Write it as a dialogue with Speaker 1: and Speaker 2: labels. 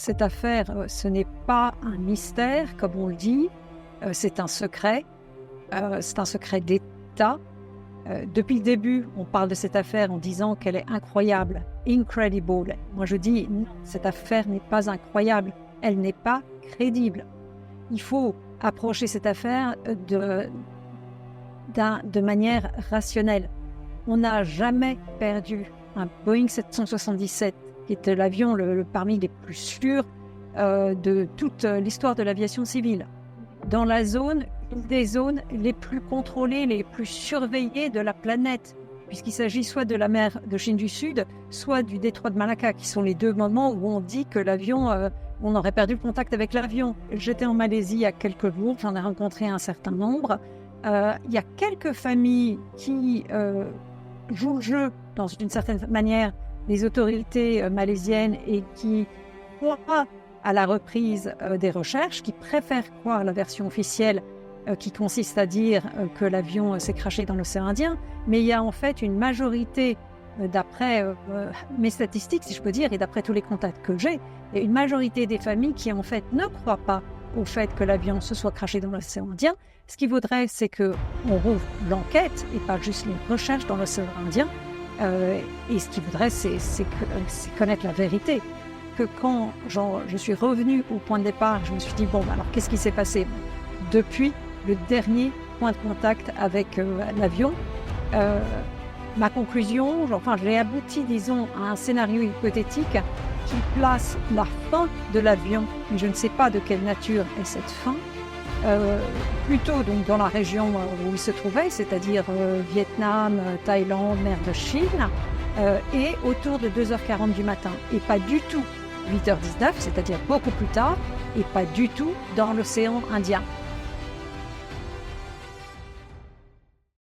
Speaker 1: Cette affaire, ce n'est pas un mystère, comme on le dit, c'est un secret d'État. Depuis le début, on parle de cette affaire en disant qu'elle est incroyable, incredible. Moi, je dis non, cette affaire n'est pas incroyable, elle n'est pas crédible. Il faut approcher cette affaire de manière rationnelle. On n'a jamais perdu un Boeing 777, qui était l'avion parmi les plus sûrs de toute l'histoire de l'aviation civile. Dans la zone, une des zones les plus contrôlées, les plus surveillées de la planète, puisqu'il s'agit soit de la mer de Chine du Sud, soit du détroit de Malacca, qui sont les deux moments où on dit que l'avion, on aurait perdu le contact avec l'avion. J'étais en Malaisie il y a quelques jours, j'en ai rencontré un certain nombre. Il y a quelques familles qui jouent le jeu, dans une certaine manière, les autorités malaisiennes et qui croient à la reprise des recherches, qui préfèrent croire la version officielle qui consiste à dire que l'avion s'est crashé dans l'océan Indien. Mais il y a en fait une majorité, d'après mes statistiques, si je peux dire, et d'après tous les contacts que j'ai, il y a une majorité des familles qui en fait ne croient pas au fait que l'avion se soit crashé dans l'océan Indien. Ce qu'il vaudrait, c'est qu'on rouvre l'enquête et pas juste les recherches dans l'océan Indien. Et ce qu'il voudrait, c'est connaître la vérité. Que quand je suis revenue au point de départ, je me suis dit, bon, alors qu'est-ce qui s'est passé depuis le dernier point de contact avec l'avion? Ma conclusion, j'ai abouti, disons, à un scénario hypothétique qui place la fin de l'avion, mais je ne sais pas de quelle nature est cette fin, plutôt donc dans la région où il se trouvait, c'est-à-dire Vietnam, Thaïlande, mer de Chine, et autour de 2h40 du matin, et pas du tout 8h19, c'est-à-dire beaucoup plus tard, et pas du tout dans l'océan Indien.